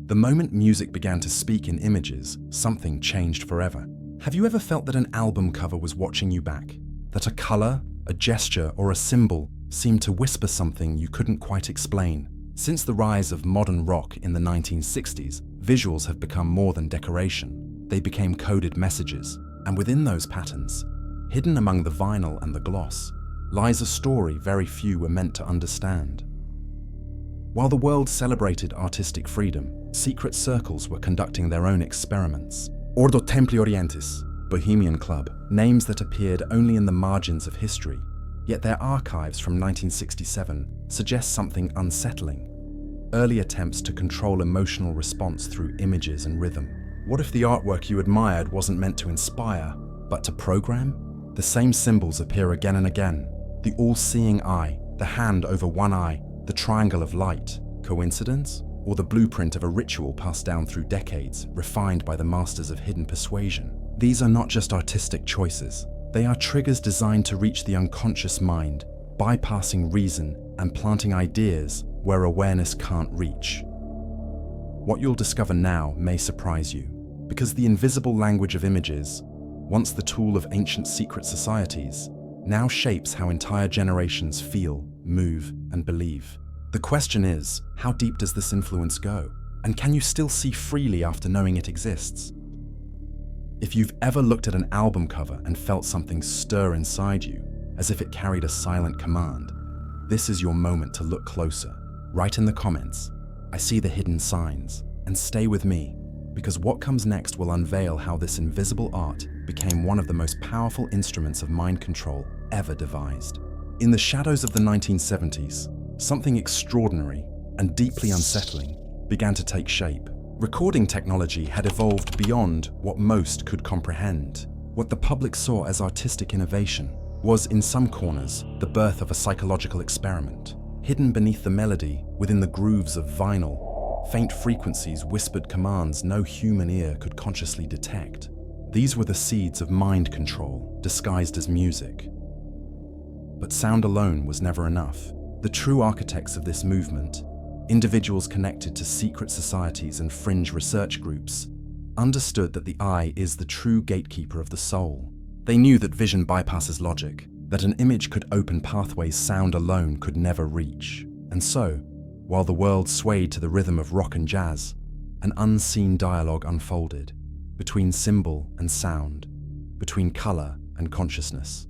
The moment music began to speak in images, something changed forever. Have you ever felt that an album cover was watching you back? That a color, a gesture, or a symbol seemed to whisper something you couldn't quite explain? Since the rise of modern rock in the 1960s, visuals have become more than decoration. They became coded messages, and within those patterns, hidden among the vinyl and the gloss, lies a story very few were meant to understand. While the world celebrated artistic freedom, secret circles were conducting their own experiments. Ordo Templi Orientis, Bohemian Club, names that appeared only in the margins of history, yet their archives from 1967 suggest something unsettling. Early attempts to control emotional response through images and rhythm. What if the artwork you admired wasn't meant to inspire, but to program? The same symbols appear again and again. The all-seeing eye, the hand over one eye, the triangle of light. Coincidence? Or the blueprint of a ritual passed down through decades, refined by the masters of hidden persuasion? These are not just artistic choices. They are triggers designed to reach the unconscious mind, bypassing reason and planting ideas where awareness can't reach. What you'll discover now may surprise you, because the invisible language of images, once the tool of ancient secret societies, now shapes how entire generations feel, move, and believe. The question is, how deep does this influence go? And can you still see freely after knowing it exists? If you've ever looked at an album cover and felt something stir inside you, as if it carried a silent command, this is your moment to look closer. Write in the comments, "I see the hidden signs," and stay with me, because what comes next will unveil how this invisible art became one of the most powerful instruments of mind control ever devised. In the shadows of the 1970s, something extraordinary and deeply unsettling began to take shape. Recording technology had evolved beyond what most could comprehend. What the public saw as artistic innovation was, in some corners, the birth of a psychological experiment. Hidden beneath the melody, within the grooves of vinyl, faint frequencies whispered commands no human ear could consciously detect. These were the seeds of mind control, disguised as music. But sound alone was never enough. The true architects of this movement, individuals connected to secret societies and fringe research groups, understood that the eye is the true gatekeeper of the soul. They knew that vision bypasses logic, that an image could open pathways sound alone could never reach. And so, while the world swayed to the rhythm of rock and jazz, an unseen dialogue unfolded, between symbol and sound, between color and consciousness.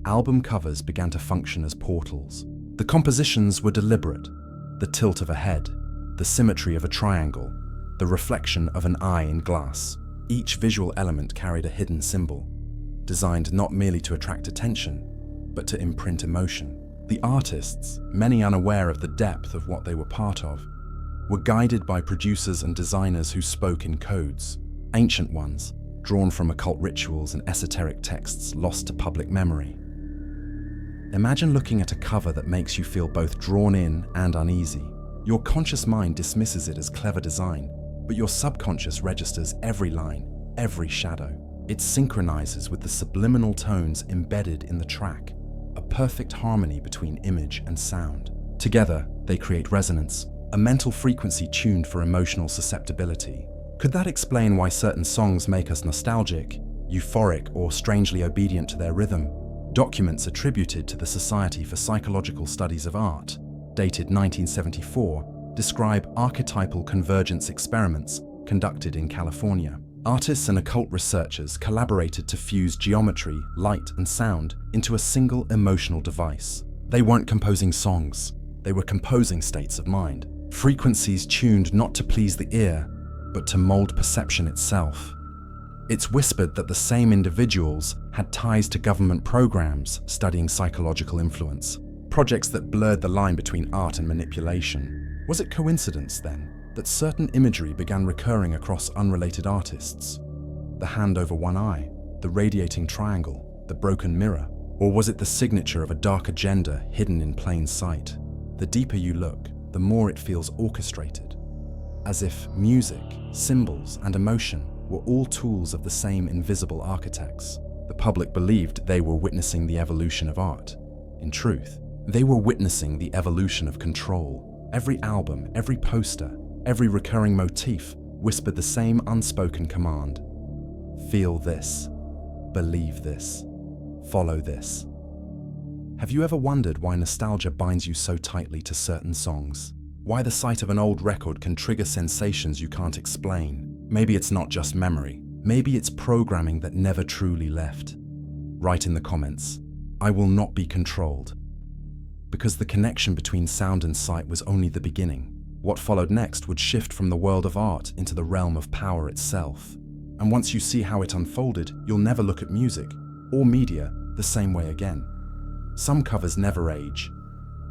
Album covers began to function as portals. The compositions were deliberate: the tilt of a head, the symmetry of a triangle, the reflection of an eye in glass. Each visual element carried a hidden symbol, designed not merely to attract attention, but to imprint emotion. The artists, many unaware of the depth of what they were part of, were guided by producers and designers who spoke in codes, ancient ones, drawn from occult rituals and esoteric texts lost to public memory. Imagine looking at a cover that makes you feel both drawn in and uneasy. Your conscious mind dismisses it as clever design, but your subconscious registers every line, every shadow. It synchronizes with the subliminal tones embedded in the track, a perfect harmony between image and sound. Together, they create resonance, a mental frequency tuned for emotional susceptibility. Could that explain why certain songs make us nostalgic, euphoric, or strangely obedient to their rhythm? Documents attributed to the Society for Psychological Studies of Art, dated 1974, describe archetypal convergence experiments conducted in California. Artists and occult researchers collaborated to fuse geometry, light, and sound into a single emotional device. They weren't composing songs, they were composing states of mind, frequencies tuned not to please the ear, but to mold perception itself. It's whispered that the same individuals had ties to government programs studying psychological influence, projects that blurred the line between art and manipulation. Was it coincidence, then, that certain imagery began recurring across unrelated artists? The hand over one eye, the radiating triangle, the broken mirror? Or was it the signature of a dark agenda hidden in plain sight? The deeper you look, the more it feels orchestrated, as if music, symbols, and emotion were all tools of the same invisible architects. The public believed they were witnessing the evolution of art. In truth, they were witnessing the evolution of control. Every album, every poster, Every recurring motif whispered the same unspoken command. Feel this. Believe this. Follow this. Have you ever wondered why nostalgia binds you so tightly to certain songs? Why the sight of an old record can trigger sensations you can't explain? Maybe it's not just memory. Maybe it's programming that never truly left. Write in the comments, I will not be controlled. Because the connection between sound and sight was only the beginning. What followed next would shift from the world of art into the realm of power itself. And once you see how it unfolded, you'll never look at music or media the same way again. Some covers never age.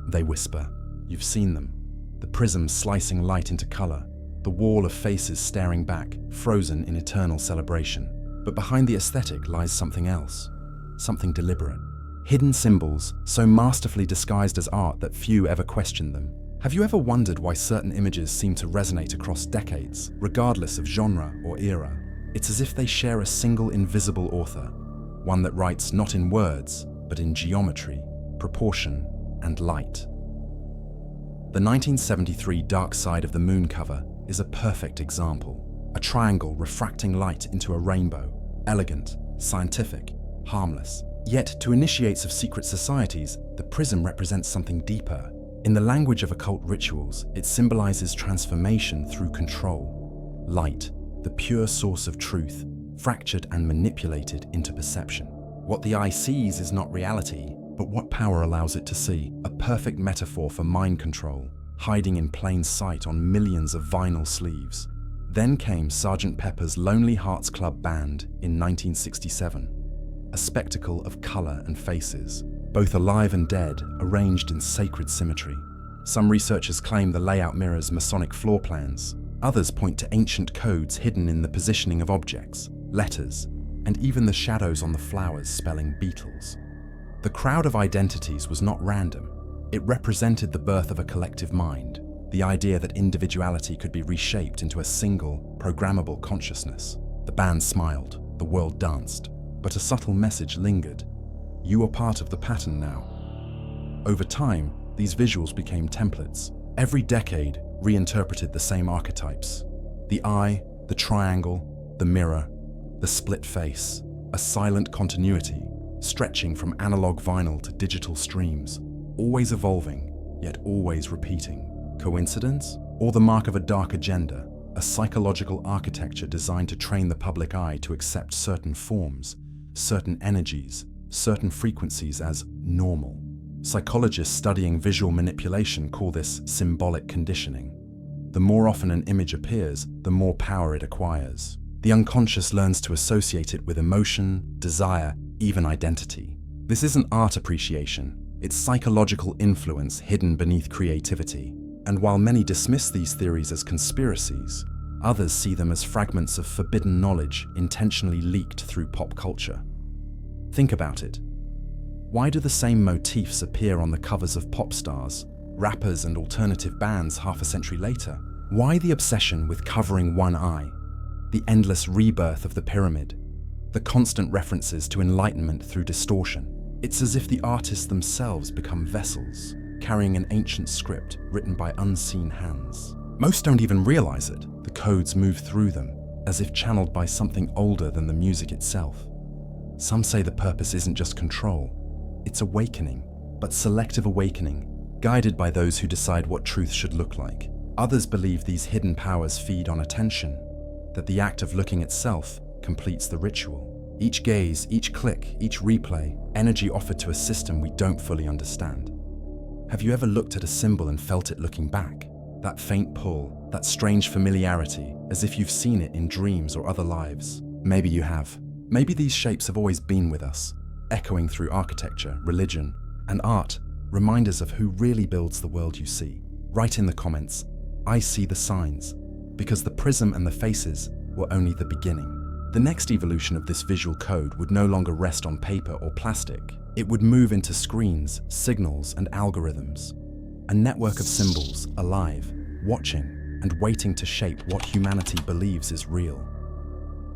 They whisper. You've seen them. The prism slicing light into color, the wall of faces staring back, frozen in eternal celebration. But behind the aesthetic lies something else, something deliberate. Hidden symbols, so masterfully disguised as art that few ever question them. Have you ever wondered why certain images seem to resonate across decades, regardless of genre or era? It's as if they share a single invisible author, one that writes not in words, but in geometry, proportion, and light. The 1973 Dark Side of the Moon cover is a perfect example. A triangle refracting light into a rainbow, elegant, scientific, harmless. Yet, to initiates of secret societies, the prism represents something deeper. In the language of occult rituals, it symbolizes transformation through control. Light, the pure source of truth, fractured and manipulated into perception. What the eye sees is not reality, but what power allows it to see. A perfect metaphor for mind control, hiding in plain sight on millions of vinyl sleeves. Then came Sgt. Pepper's Lonely Hearts Club Band in 1967. A spectacle of color and faces, both alive and dead, arranged in sacred symmetry. Some researchers claim the layout mirrors Masonic floor plans. Others point to ancient codes hidden in the positioning of objects, letters, and even the shadows on the flowers spelling Beatles. The crowd of identities was not random. It represented the birth of a collective mind, the idea that individuality could be reshaped into a single, programmable consciousness. The band smiled, the world danced, but a subtle message lingered. You are part of the pattern now. Over time, these visuals became templates. Every decade reinterpreted the same archetypes. The eye, the triangle, the mirror, the split face, a silent continuity, stretching from analog vinyl to digital streams, always evolving, yet always repeating. Coincidence? Or the mark of a dark agenda, a psychological architecture designed to train the public eye to accept certain forms, certain energies, certain frequencies as normal. Psychologists studying visual manipulation call this symbolic conditioning. The more often an image appears, the more power it acquires. The unconscious learns to associate it with emotion, desire, even identity. This isn't art appreciation, it's psychological influence hidden beneath creativity. And while many dismiss these theories as conspiracies, others see them as fragments of forbidden knowledge intentionally leaked through pop culture. Think about it. Why do the same motifs appear on the covers of pop stars, rappers, and alternative bands half a century later? Why the obsession with covering one eye? The endless rebirth of the pyramid? The constant references to enlightenment through distortion? It's as if the artists themselves become vessels, carrying an ancient script written by unseen hands. Most don't even realize it. The codes move through them, as if channeled by something older than the music itself. Some say the purpose isn't just control, it's awakening, but selective awakening, guided by those who decide what truth should look like. Others believe these hidden powers feed on attention, that the act of looking itself completes the ritual. Each gaze, each click, each replay, energy offered to a system we don't fully understand. Have you ever looked at a symbol and felt it looking back? That faint pull, that strange familiarity, as if you've seen it in dreams or other lives. Maybe you have. Maybe these shapes have always been with us, echoing through architecture, religion, and art, reminders of who really builds the world you see. Write in the comments, I see the signs, because the prism and the faces were only the beginning. The next evolution of this visual code would no longer rest on paper or plastic. It would move into screens, signals, and algorithms. A network of symbols, alive, watching, and waiting to shape what humanity believes is real.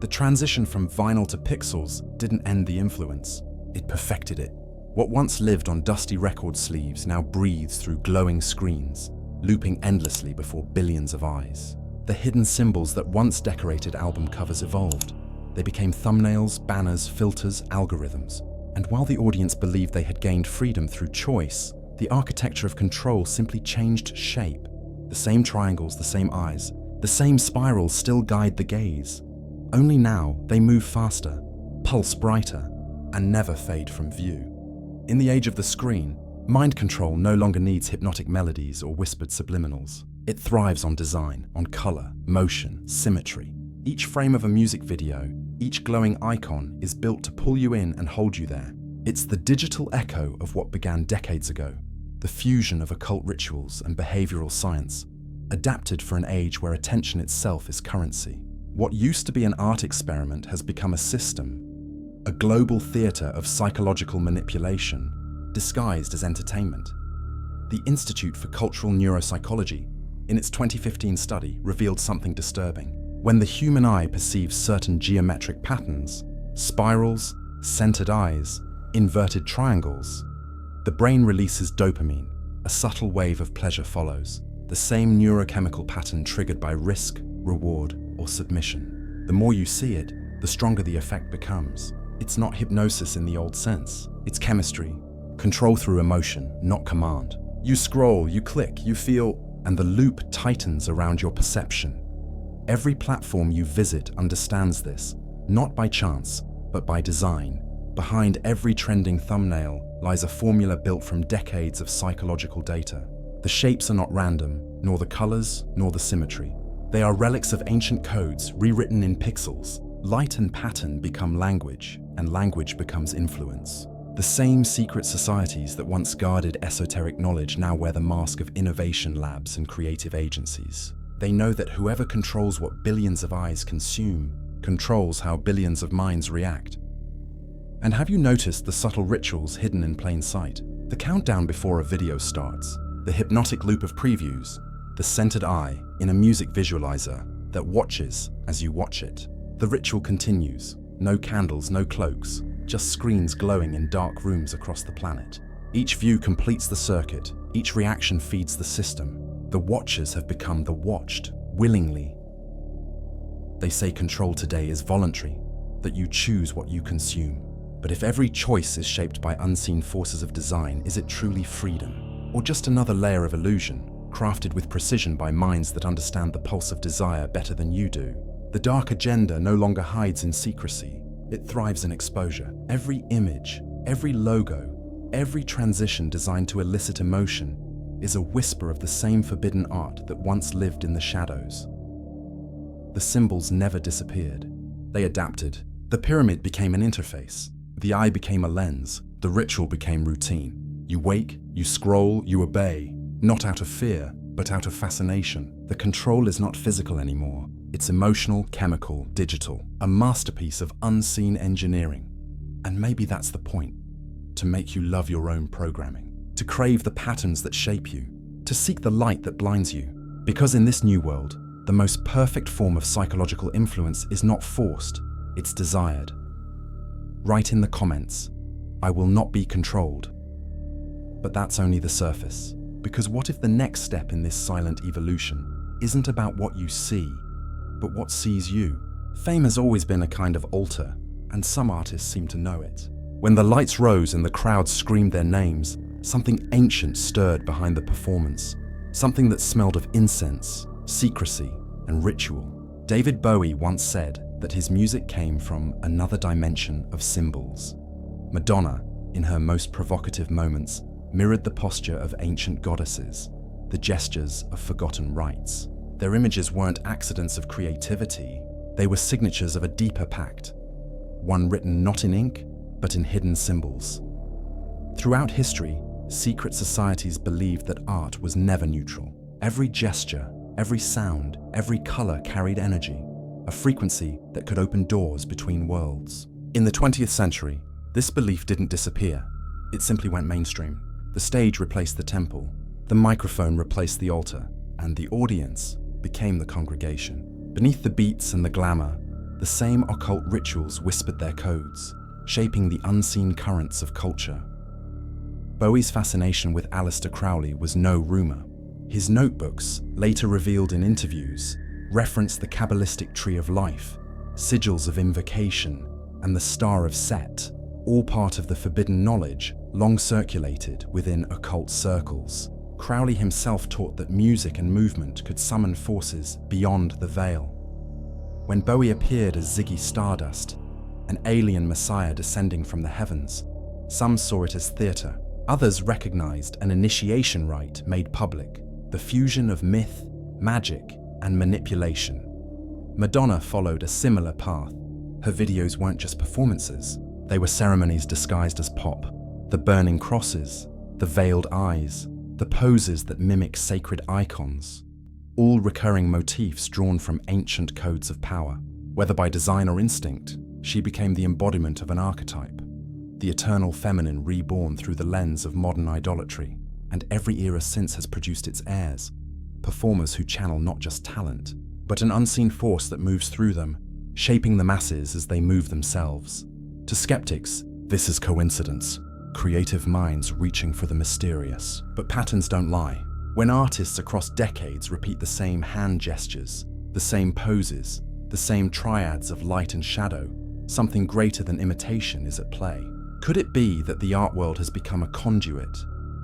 The transition from vinyl to pixels didn't end the influence, it perfected it. What once lived on dusty record sleeves now breathes through glowing screens, looping endlessly before billions of eyes. The hidden symbols that once decorated album covers evolved. They became thumbnails, banners, filters, algorithms. And while the audience believed they had gained freedom through choice, the architecture of control simply changed shape. The same triangles, the same eyes, the same spirals still guide the gaze. Only now they move faster, pulse brighter, and never fade from view. In the age of the screen, mind control no longer needs hypnotic melodies or whispered subliminals. It thrives on design, on color, motion, symmetry. Each frame of a music video, each glowing icon is built to pull you in and hold you there. It's the digital echo of what began decades ago, the fusion of occult rituals and behavioral science, adapted for an age where attention itself is currency. What used to be an art experiment has become a system, a global theater of psychological manipulation, disguised as entertainment. The Institute for Cultural Neuropsychology, in its 2015 study, revealed something disturbing. When the human eye perceives certain geometric patterns, spirals, centered eyes, inverted triangles, the brain releases dopamine. A subtle wave of pleasure follows, the same neurochemical pattern triggered by risk, reward, or submission. The more you see it, the stronger the effect becomes. It's not hypnosis in the old sense. It's chemistry. Control through emotion, not command. You scroll, you click, you feel, and the loop tightens around your perception. Every platform you visit understands this, not by chance, but by design. Behind every trending thumbnail lies a formula built from decades of psychological data. The shapes are not random, nor the colors, nor the symmetry. They are relics of ancient codes rewritten in pixels. Light and pattern become language, and language becomes influence. The same secret societies that once guarded esoteric knowledge now wear the mask of innovation labs and creative agencies. They know that whoever controls what billions of eyes consume controls how billions of minds react. And have you noticed the subtle rituals hidden in plain sight? The countdown before a video starts, the hypnotic loop of previews, the centered eye in a music visualizer that watches as you watch it. The ritual continues. No candles, no cloaks, just screens glowing in dark rooms across the planet. Each view completes the circuit, each reaction feeds the system. The watchers have become the watched, willingly. They say control today is voluntary, that you choose what you consume. But if every choice is shaped by unseen forces of design, is it truly freedom? Or just another layer of illusion, crafted with precision by minds that understand the pulse of desire better than you do? The dark agenda no longer hides in secrecy. It thrives in exposure. Every image, every logo, every transition designed to elicit emotion is a whisper of the same forbidden art that once lived in the shadows. The symbols never disappeared. They adapted. The pyramid became an interface. The eye became a lens. The ritual became routine. You wake, you scroll, you obey, not out of fear, but out of fascination. The control is not physical anymore. It's emotional, chemical, digital, a masterpiece of unseen engineering. And maybe that's the point, to make you love your own programming, to crave the patterns that shape you, to seek the light that blinds you. Because in this new world, the most perfect form of psychological influence is not forced, it's desired. Write in the comments, I will not be controlled. But that's only the surface, because what if the next step in this silent evolution isn't about what you see, but what sees you? Fame has always been a kind of altar, and some artists seem to know it. When the lights rose and the crowd screamed their names, something ancient stirred behind the performance, something that smelled of incense, secrecy, and ritual. David Bowie once said that his music came from another dimension of symbols. Madonna, in her most provocative moments, mirrored the posture of ancient goddesses, the gestures of forgotten rites. Their images weren't accidents of creativity, they were signatures of a deeper pact, one written not in ink, but in hidden symbols. Throughout history, secret societies believed that art was never neutral. Every gesture, every sound, every color carried energy, a frequency that could open doors between worlds. In the 20th century, this belief didn't disappear. It simply went mainstream. The stage replaced the temple, the microphone replaced the altar, and the audience became the congregation. Beneath the beats and the glamour, the same occult rituals whispered their codes, shaping the unseen currents of culture. Bowie's fascination with Aleister Crowley was no rumor. His notebooks, later revealed in interviews, reference the Kabbalistic tree of life, sigils of invocation, and the Star of Set, all part of the forbidden knowledge long circulated within occult circles. Crowley himself taught that music and movement could summon forces beyond the veil. When Bowie appeared as Ziggy Stardust, an alien messiah descending from the heavens, some saw it as theatre. Others recognized an initiation rite made public, the fusion of myth, magic, and manipulation. Madonna followed a similar path. Her videos weren't just performances, they were ceremonies disguised as pop. The burning crosses, the veiled eyes, the poses that mimic sacred icons, all recurring motifs drawn from ancient codes of power. Whether by design or instinct, she became the embodiment of an archetype, the eternal feminine reborn through the lens of modern idolatry, and every era since has produced its heirs, performers who channel not just talent, but an unseen force that moves through them, shaping the masses as they move themselves. To skeptics, this is coincidence, creative minds reaching for the mysterious. But patterns don't lie. When artists across decades repeat the same hand gestures, the same poses, the same triads of light and shadow, something greater than imitation is at play. Could it be that the art world has become a conduit,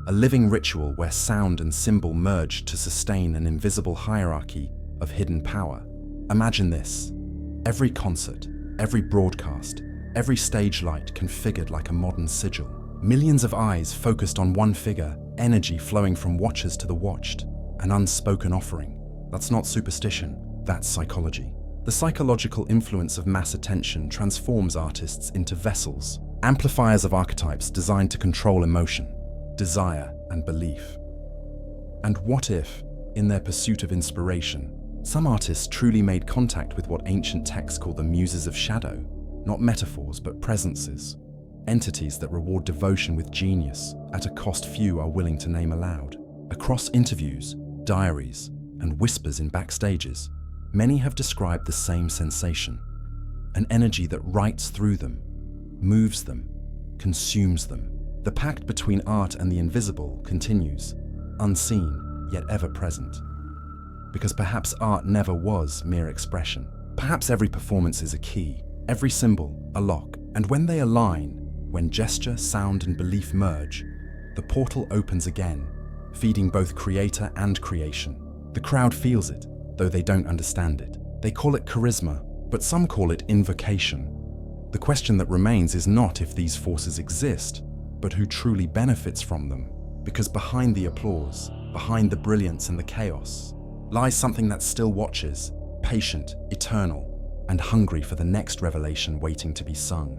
a living ritual where sound and symbol merge to sustain an invisible hierarchy of hidden power? Imagine this: every concert, every broadcast, every stage light configured like a modern sigil. Millions of eyes focused on one figure, energy flowing from watchers to the watched, an unspoken offering. That's not superstition, that's psychology. The psychological influence of mass attention transforms artists into vessels, amplifiers of archetypes designed to control emotion, desire, and belief. And what if, in their pursuit of inspiration, some artists truly made contact with what ancient texts call the muses of shadow, not metaphors but presences, entities that reward devotion with genius at a cost few are willing to name aloud. Across interviews, diaries, and whispers in backstages, many have described the same sensation, an energy that writes through them, moves them, consumes them. The pact between art and the invisible continues, unseen yet ever present. Because perhaps art never was mere expression. Perhaps every performance is a key, every symbol a lock, and when they align, when gesture, sound, and belief merge, the portal opens again, feeding both creator and creation. The crowd feels it, though they don't understand it. They call it charisma, but some call it invocation. The question that remains is not if these forces exist, but who truly benefits from them. Because behind the applause, behind the brilliance and the chaos, lies something that still watches, patient, eternal, and hungry for the next revelation waiting to be sung.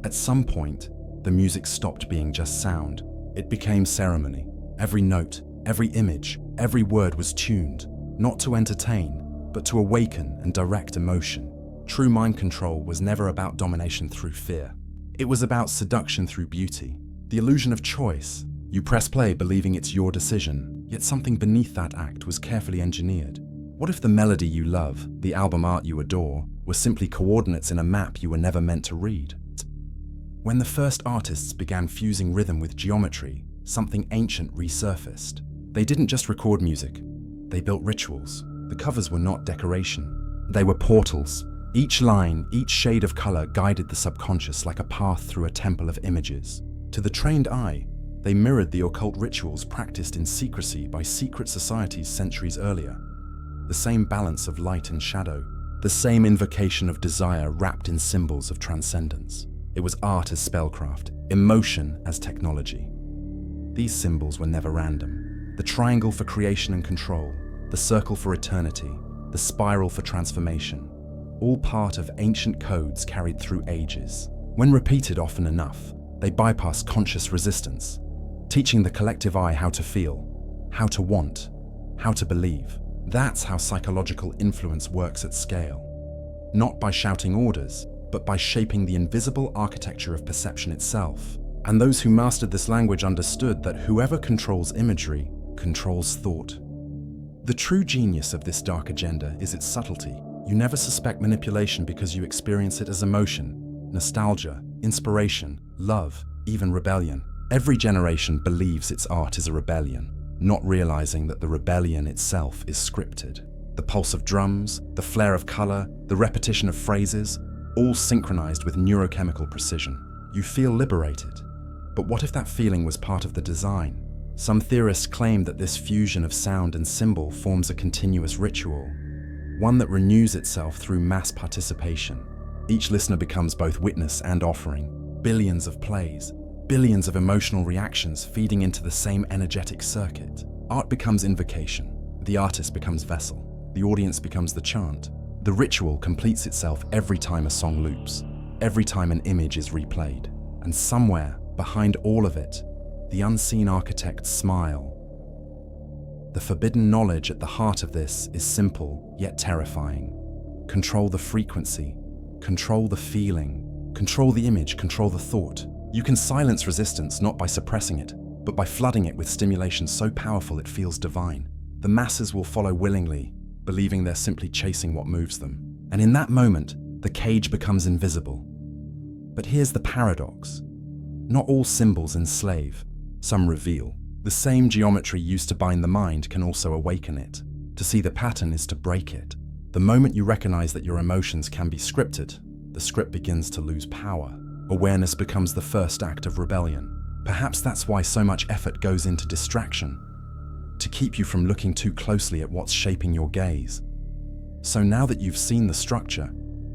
At some point, the music stopped being just sound. It became ceremony. Every note, every image, every word was tuned, not to entertain, but to awaken and direct emotion. True mind control was never about domination through fear. It was about seduction through beauty, the illusion of choice. You press play believing it's your decision, yet something beneath that act was carefully engineered. What if the melody you love, the album art you adore, were simply coordinates in a map you were never meant to read? When the first artists began fusing rhythm with geometry, something ancient resurfaced. They didn't just record music, they built rituals. The covers were not decoration, they were portals. Each line, each shade of color guided the subconscious like a path through a temple of images. To the trained eye, they mirrored the occult rituals practiced in secrecy by secret societies centuries earlier. The same balance of light and shadow, the same invocation of desire wrapped in symbols of transcendence. It was art as spellcraft, emotion as technology. These symbols were never random. The triangle for creation and control, the circle for eternity, the spiral for transformation, all part of ancient codes carried through ages. When repeated often enough, they bypass conscious resistance, teaching the collective eye how to feel, how to want, how to believe. That's how psychological influence works at scale. Not by shouting orders, but by shaping the invisible architecture of perception itself. And those who mastered this language understood that whoever controls imagery controls thought. The true genius of this dark agenda is its subtlety. You never suspect manipulation because you experience it as emotion, nostalgia, inspiration, love, even rebellion. Every generation believes its art is a rebellion. not realizing that the rebellion itself is scripted. The pulse of drums, the flare of color, the repetition of phrases, all synchronized with neurochemical precision. You feel liberated. But what if that feeling was part of the design? Some theorists claim that this fusion of sound and symbol forms a continuous ritual, one that renews itself through mass participation. Each listener becomes both witness and offering. Billions of plays, billions of emotional reactions feeding into the same energetic circuit. Art becomes invocation. The artist becomes vessel. The audience becomes the chant. The ritual completes itself every time a song loops, every time an image is replayed. And somewhere, behind all of it, the unseen architects smile. The forbidden knowledge at the heart of this is simple, yet terrifying. Control the frequency, control the feeling, control the image, control the thought. You can silence resistance not by suppressing it, but by flooding it with stimulation so powerful it feels divine. The masses will follow willingly, believing they're simply chasing what moves them. And in that moment, the cage becomes invisible. But here's the paradox. Not all symbols enslave, some reveal. The same geometry used to bind the mind can also awaken it. To see the pattern is to break it. The moment you recognize that your emotions can be scripted, the script begins to lose power. Awareness becomes the first act of rebellion. Perhaps that's why so much effort goes into distraction, to keep you from looking too closely at what's shaping your gaze. So now that you've seen the structure,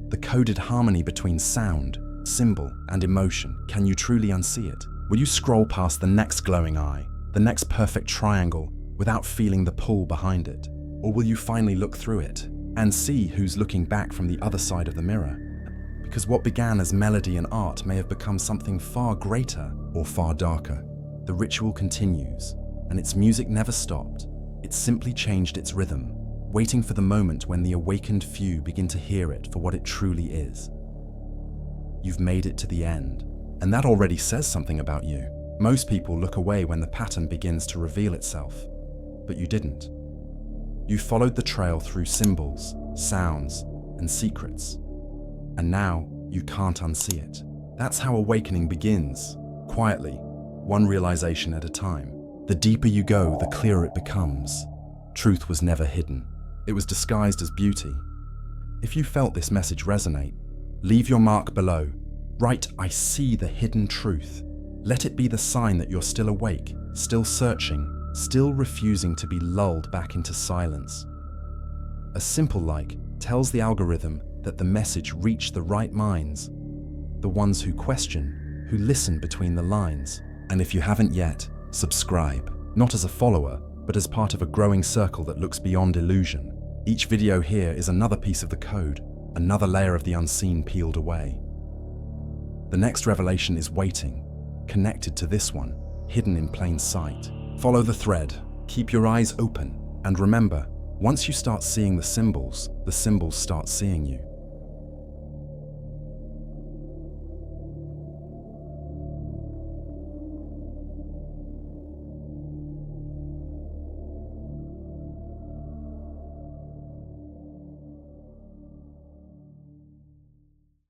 the coded harmony between sound, symbol, and emotion, can you truly unsee it? Will you scroll past the next glowing eye, the next perfect triangle, without feeling the pull behind it? Or will you finally look through it and see who's looking back from the other side of the mirror? Because what began as melody and art may have become something far greater or far darker. The ritual continues, and its music never stopped. It simply changed its rhythm, waiting for the moment when the awakened few begin to hear it for what it truly is. You've made it to the end, and that already says something about you. Most people look away when the pattern begins to reveal itself, but you didn't. You followed the trail through symbols, sounds, and secrets, and now you can't unsee it. That's how awakening begins, quietly, one realization at a time. The deeper you go, the clearer it becomes. Truth was never hidden. It was disguised as beauty. If you felt this message resonate, leave your mark below. Write, "I see the hidden truth." Let it be the sign that you're still awake, still searching, still refusing to be lulled back into silence. A simple like tells the algorithm that the message reached the right minds, the ones who question, who listen between the lines. And if you haven't yet, subscribe, not as a follower, but as part of a growing circle that looks beyond illusion. Each video here is another piece of the code, another layer of the unseen peeled away. The next revelation is waiting, connected to this one, hidden in plain sight. Follow the thread, keep your eyes open, and remember, once you start seeing the symbols start seeing you.